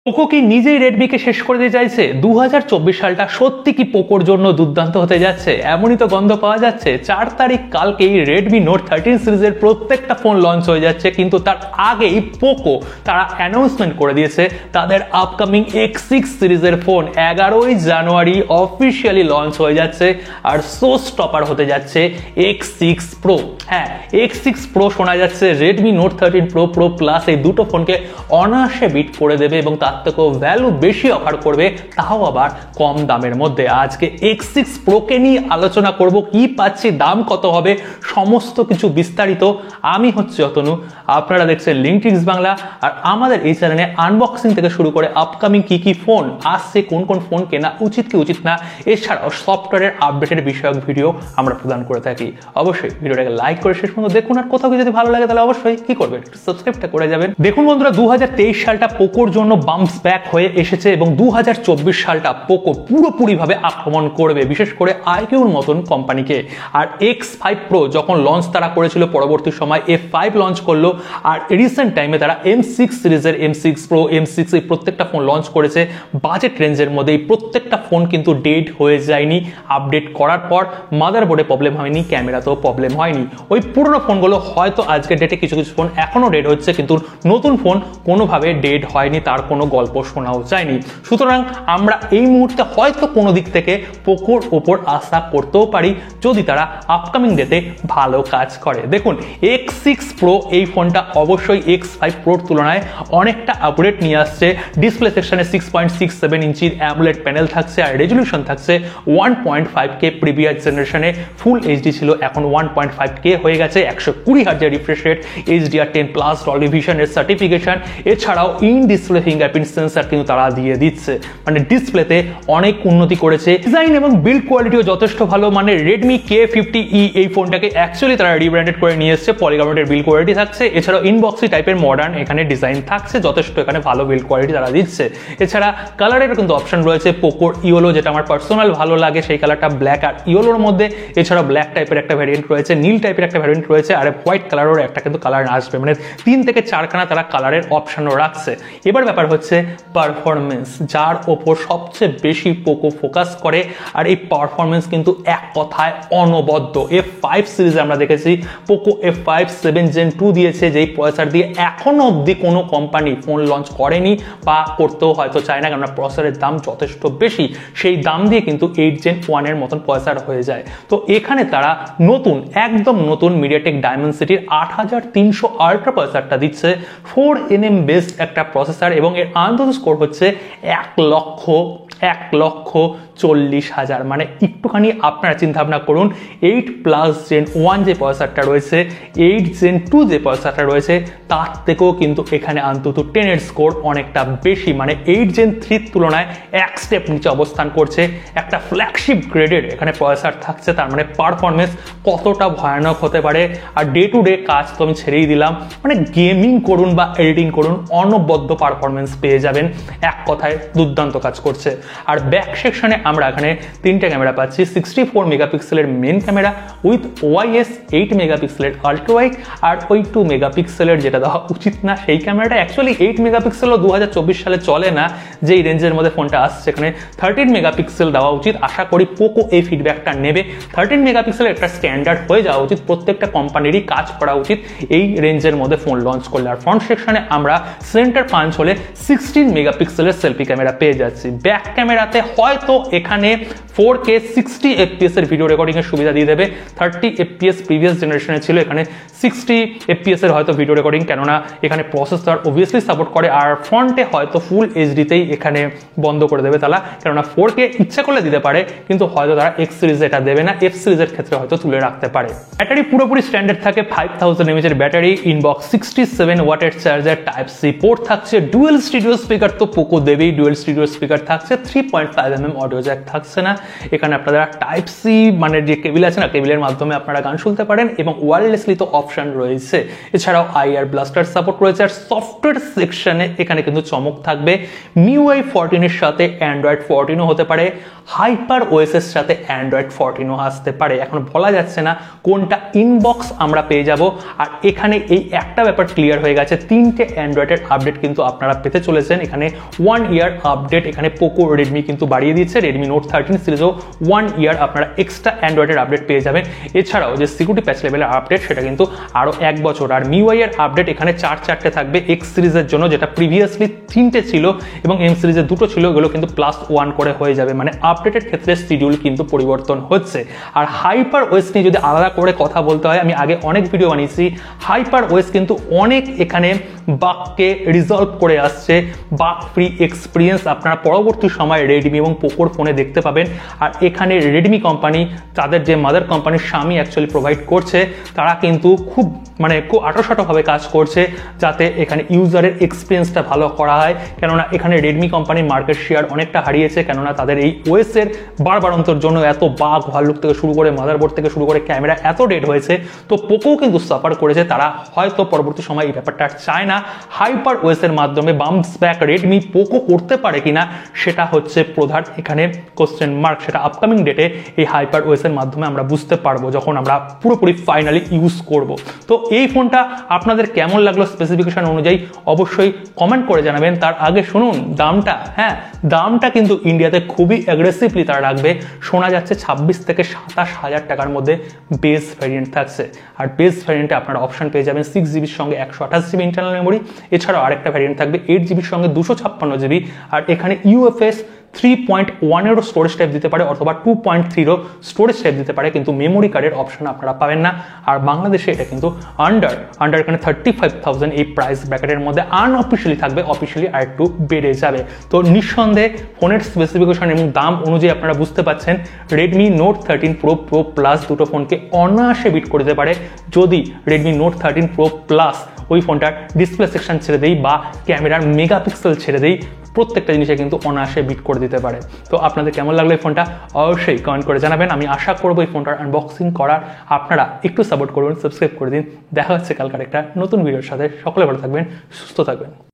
Poco কি নিজেই রেডমিকে শেষ করে দিতে চাইছে? 2024 সালটা সত্যি কি পোকোর জন্য দুর্দান্ত হতে যাচ্ছে? এমনই তো গন্ধ পাওয়া যাচ্ছে। 4 তারিখ কালকেই রেডমি নোট 13 সিরিজের প্রত্যেকটা ফোন লঞ্চ হয়ে যাচ্ছে, কিন্তু তার আগেই পোকো তারা অ্যানাউন্সমেন্ট করে দিয়েছে তাদের আপকামিং X6 সিরিজের ফোন 11ই জানুয়ারি অফিসিয়ালি লঞ্চ হয়ে যাচ্ছে। আর শো স্টপার হতে যাচ্ছে X6 Pro। হ্যাঁ, X6 Pro শোনা যাচ্ছে Redmi note 13 Pro, Pro Plus এই দুটো ফোনকে অনায়াসে বিট করে দেবে এবং তার থেকেও ভ্যালু বেশি অফার করবে, তাও আবার কম দামের মধ্যে। আজকে X6 Pro কে নিয়ে আলোচনা করব, কি পাচ্ছি, দাম কত হবে, সমস্ত কিছু বিস্তারিত। আমি হচ্ছে অতনু, আপনারা দেখছেন লিঙ্কট্রিক্স বাংলা। আর আমাদের এই চ্যানেলে আনবক্সিং থেকে শুরু করে আপকামিং কি ফোন আসছে, কোন কোন ফোন কেনা উচিত কি উচিত না, এছাড়াও সফটওয়্যারের আপডেটের বিষয়ক ভিডিও আমরা প্রদান করে থাকি। অবশ্যই ভিডিওটাকে লাইক করে শেষ পর্যন্ত দেখুন, আর কোথাও যদি ভালো লাগে তাহলে অবশ্যই কি করবেন, সাবস্ক্রাইবটা করে যাবেন। দেখুন বন্ধুরা, 2023 সালটা পোকোর জন্য বাম্পস ব্যাক হয়ে এসেছে এবং 2024 সালটা পোকো পুরোপুরিভাবে আক্রমণ করবে, বিশেষ করে আইকিউর মতন কোম্পানিকে। আর X5 Pro যখন লঞ্চ তারা করেছিল, পরবর্তী সময় F5 লঞ্চ করলো, আর রিসেন্ট টাইমে তারা M6 সিরিজের M6 Pro, M6 এই প্রত্যেকটা ফোন লঞ্চ করেছে বাজেট রেঞ্জের মধ্যে। এই প্রত্যেকটা ফোন কিন্তু ডেড হয়ে যায়নি আপডেট করার পর। মাদারবোর্ডে প্রবলেম হয়নি, ক্যামেরাতেও প্রবলেম হয়নি। ওই পুরনো ফোনগুলো হয়তো আজকের ডেটে কিছু কিছু ফোন এখনো ডেড হচ্ছে, কিন্তু নতুন ফোন কোনোভাবে ডেড হয়নি, তার কোনো গল্প শোনাও যায়নি। সুতরাং আমরা এই মুহূর্তে হয়তো কোনো দিক থেকে পোকোর ওপর আশা করতেও পারি, যদি তারা আপকামিং ডেতে ভালো কাজ করে। দেখুন, X6 Pro এই ফোনটা অবশ্যই X5 Proর তুলনায় অনেকটা আপডেট নিয়ে আসছে। ডিসপ্লে সেকশনে 6.67 ইঞ্চির অ্যামোলেড প্যানেল থাকছে, আর রেজলিউশন থাকছে 1.5K। প্রিভিয়াস জেনারেশনে ফুল এইচডি ছিল, এখন 1.5K হয়ে গেছে। 120 হার্জের রিফ্রেশ রেট, HDR10+ ডলবি ভিশনের সার্টিফিকেশন, এছাড়াও ইন ডিসপ্লে ফিঙ্গারপ্রিন্ট সেন্সর কিন্তু তারা দিয়ে দিচ্ছে। মানে ডিসপ্লেতে অনেক উন্নতি করেছে। ডিজাইন এবং বিল্ড কোয়ালিটিও যথেষ্ট ভালো। মানে রেডমি K50E এই ফোনটাকে অ্যাকচুয়ালি তারা রিব্র্যান্ডেড করে নিয়ে এসেছে। পলিকার্বনেটের বিল্ড কোয়ালিটি থাকছে, এছাড়াও ইনবক্সি টাইপের মডার্ন এখানে ডিজাইন থাকছে, যথেষ্ট এখানে ভালো বিল্ড কোয়ালিটি তারা দিচ্ছে। এছাড়া কালারেরও কিন্তু অপশন রয়েছে। পোকোর ইয়েলো, যেটা আমার পার্সোনাল ভালো লাগে, সেই কালারটা ব্ল্যাক আর ইয়েলোর মধ্যে। এছাড়াও ব্ল্যাক টাইপের একটা ভ্যারিয়েন্ট রয়েছে, নীল টাইপের একটা ভ্যারিয়েন্ট রয়েছে, আর হোয়াইট কালারের একটা কিন্তু কালার আসবে। মানে 3 থেকে 4খানা তারা কালারের অপশনও রাখছে। এবার ব্যাপার হচ্ছে পারফরমেন্স, যার ওপর সবচেয়ে বেশি পোকো ফোকাস করে। আর এই পারফরমেন্স কিন্তু এক কথায় অনবদ্য। F5 সিরিজে আমরা দেখেছি পোকো F5 7 Gen 2 দিয়েছে, যেই প্রসেসর দিয়ে এখনো অবধি কোনো কোম্পানি ফোন লঞ্চ করেনি বা করতেও হয়তো চায় না, কারণ প্রসেসরের দাম যথেষ্ট বেশি। সেই দাম দিয়ে কিন্তু 8 Gen 1 এর মতন প্রসেসর হয়ে যায়। তো এখানে তারা নতুন, একদম নতুন মিডিয়াটেক ডায়মেনসিটির 8300 আল্ট্রা প্রসেসরটা দিচ্ছে। 4nm বেসড একটা প্রসেসর, এবং এর আন্তর্জাতিক স্কোর হচ্ছে 1,40,000। মানে একটুখানি আপনারা চিন্তা ভাবনা করুন, 8+ Gen 1 যে প্রসেসরটা রয়েছে, 8 Gen 2 যে প্রসেসরটা রয়েছে, তার থেকেও কিন্তু এখানে অন্তত 10 এর স্কোর অনেকটা বেশি। মানে 8 Gen 3 তুলনায় এক স্টেপ নিচে অবস্থান করছে। একটা ফ্ল্যাগশিপ গ্রেডের এখানে প্রসেসর থাকছে, তার মানে পারফরমেন্স কতটা ভয়ানক হতে পারে। আর ডে টু ডে কাজ তো আমি ছেড়েই দিলাম, মানে গেমিং করুন বা এডিটিং করুন, অনবদ্য পারফরমেন্স পেয়ে যাবেন। এক কথায় দুর্দান্ত কাজ করছে। আর ব্যাক সেকশনে আমরা এখানে 3টে ক্যামেরা পাচ্ছি। 64 মেগাপিক্সেলের মেন ক্যামেরা উইথ OIS 8 মেগাপিক্সেলের আল্ট্রা ওয়াইড, আর ওই 2 মেগাপিক্সেলের যেটা দেওয়া উচিত না, সেই ক্যামেরাটা অ্যাকচুয়ালি 8 মেগাপিক্সেলও 2024 সালে চলে না, যেই রেঞ্জের মধ্যে ফোনটা আসছে। এখানে 13 মেগাপিক্সেল দেওয়া উচিত। আশা করি পোকো এই ফিডব্যাকটা নেবে। 13 মেগাপিক্সেলের একটা স্ট্যান্ডার্ড হয়ে যাওয়া উচিত, প্রত্যেকটা কোম্পানিরই কাজ করা উচিত এই রেঞ্জের মধ্যে ফোন লঞ্চ করলে। আর ফ্রন্ট সেকশনে আমরা সেন্টার পাঞ্চ হলে 16 মেগাপিক্সেলের সেলফি ক্যামেরা পেয়ে যাচ্ছি। ব্যাক ক্যামেরাতে হয়তো এখানে 4K 60 FPS এর ভিডিও রেকর্ডিং এর সুবিধা দিয়ে দেবে। 30 FPS প্রিভিয়াস জেনারেশনে ছিল, এখানে 60 FPS এর হয়তো ভিডিও রেকর্ডিং, কেননা এখানে প্রসেসর অবভিয়াসলি সাপোর্ট করে। আর ফ্রন্টে হয়তো ফুল এইচডিতেই এখানে বন্ধ করে দেবে তারা, কেননা 4K ইচ্ছা করলে দিতে পারে, কিন্তু হয়তো তারা X সিরিজে এটা দেবে না, F সিরিজের ক্ষেত্রে হয়তো তুলে রাখতে পারে। ব্যাটারি পুরোপুরি স্ট্যান্ডার্ড থাকে, 5000 mAh এর ব্যাটারি, ইনবক্স 67 ওয়াটের চার্জার, টাইপ সি পোর্ট থাকছে। ডুয়েল স্টিরিও স্পিকার তো পোকো দেবেই, ডুয়েল স্টিরিও স্পিকার থাকছে। 3.5mm অডিও জ্যাক থাকছে না, এখানে আপনারা টাইপ সি মানে যে কেবিল আছে না, কেবিলের মাধ্যমে আপনারা গান শুনতে পারেন, এবং ওয়্যারলেসলি তো অপশন অপশন রয়েছে। এছাড়াও আইআর ব্লাস্টার সাপোর্ট রয়েছে। আর সফটওয়্যার সেকশনে এখানে কিন্তু চমক থাকবে, MIUI 14 এর সাথে অ্যান্ড্রয়েড 14ও হতে পারে, হাইপার ওএস এর সাথে অ্যান্ড্রয়েড 14ও আসতে পারে। এখন বলা যাচ্ছে না কোনটা ইনবক্স আমরা পেয়ে যাব। আর এখানে এই একটা ব্যাপার ক্লিয়ার হয়ে গেছে, 3টে অ্যান্ড্রয়েডের আপডেট কিন্তু আপনারা পেতে চলেছেন। এখানে 1 ইয়ার আপডেট এখানে পোকো, রেডমি কিন্তু বাড়িয়ে দিচ্ছে। রেডমি নোট 13 সিরিজও 1 ইয়ার আপনারা এক্সট্রা অ্যান্ড্রয়েডের আপডেট পেয়ে যাবেন। এছাড়াও যে সিকিউরিটি প্যাচ লেভেলের আপডেট সেটা কিন্তু আরও 1 বছর। আর MIUI এর আপডেট এখানে 4টে থাকবে এক্স সিরিজের জন্য, যেটা প্রিভিয়াসলি 3টে ছিল এবং এম সিরিজের 2টো ছিল, এগুলো কিন্তু +1 করে হয়ে যাবে। মানে আপডেটের ক্ষেত্রে শিডিউল কিন্তু পরিবর্তন হচ্ছে। আর হাইপার ওএস নিয়ে যদি আলাদা করে কথা বলতে হয়, আমি আগে অনেক ভিডিও বানিয়েছি, হাইপার ওএস কিন্তু অনেক এখানে বাগকে রিজলভ করে আসছে। বাগ ফ্রি এক্সপিরিয়েন্স আপনারা পরবর্তী সময় রেডমি এবং পোকোর ফোনে দেখতে পাবেন। আর এখানে রেডমি কোম্পানি তাদের যে মাদার কোম্পানির স্বামী অ্যাকচুয়ালি প্রোভাইড করছে, তারা কিন্তু খুব আঁটোসাঁটোভাবে কাজ করছে যাতে এখানে ইউজারের এক্সপিরিয়েন্সটা ভালো করা হয়। কেননা এখানে রেডমি কোম্পানির মার্কেট শেয়ার অনেকটা হারিয়েছে, কেননা তাদের এই ওএসের বারবারন্তর জন্য এত বাগ, ভাল্লুক থেকে শুরু করে মাদারবোর্ড থেকে শুরু করে ক্যামেরা এত ডেড হয়েছে। তো পোকো কিন্তু সাফার করেছে, তারা হয়তো পরবর্তী সময় এই ব্যাপারটা আর চায় না। হাইপার ওএসের মাধ্যমে বাম্পস ব্যাক রেডমি পোকো করতে পারে কিনা সেটা হচ্ছে প্রধান এখানে কোশ্চেন মার্ক। সেটা আপকামিং ডেটে এই হাইপার ওএসের মাধ্যমে আমরা বুঝতে পারবো, যখন আমরা পুরোপুরি ফাইনালি ইউজ করব। তো এই ফোনটা আপনাদের কেমন লাগলো স্পেসিফিকেশন অনুযায়ী অবশ্যই কমেন্ট করে জানাবেন। তার আগে শুনুন দামটা, হ্যাঁ দামটা কিন্তু ইন্ডিয়াতে খুবই অ্যাগ্রেসিভলি তারা রাখবে। শোনা যাচ্ছে 26 থেকে 27 হাজার টাকার মধ্যে বেস ভ্যারিয়েন্ট থাকছে। আর বেস ভ্যারিয়েন্টে আপনারা অপশন পেয়ে যাবেন 6GB সঙ্গে 128GB ইন্টারনাল মেমোরি। এছাড়াও আরেকটা ভ্যারিয়েন্ট থাকবে 8GB সঙ্গে 256GB। আর এখানে UFS 3.1 স্টোরেজ টাইপ দিতে পারে অথবা 2.3 স্টোরেজ টাইপ দিতে পারে, কিন্তু মেমোরি কার্ডের অপশন আপনারা পাবেন না। আর বাংলাদেশে এটা কিন্তু আন্ডার এখানে 35,000 এই প্রাইস ব্র্যাকেটের মধ্যে আনঅফিসিয়ালি থাকবে, অফিসিয়ালি আর একটু বেড়ে যাবে। তো নিঃসন্দেহে ফোনের স্পেসিফিকেশন এবং দাম অনুযায়ী আপনারা বুঝতে পাচ্ছেন Redmi note 13 pro, pro plus দুটো ফোনকে অনায়াসে বিট করে দিতে পারে, যদি রেডমি নোট 13 প্রো প্লাস ওই ফোনটার ডিসপ্লে সেকশন ছেড়ে দেই বা ক্যামেরার মেগাপিক্সেল ছেড়ে দেই, প্রত্যেকটা জিনিসে কিন্তু অনায়াসে বিট করে দিতে পারে। তো আপনাদের কেমন লাগলো এই ফোনটা অবশ্যই কমেন্ট করে জানাবেন। আমি আশা করবো এই ফোনটার আনবক্সিং করার আপনারা একটু সাপোর্ট করবেন, সাবস্ক্রাইব করে দিন। দেখা হচ্ছে কালকার একটা নতুন ভিডিওর সাথে। সকলে ভালো থাকবেন, সুস্থ থাকবেন।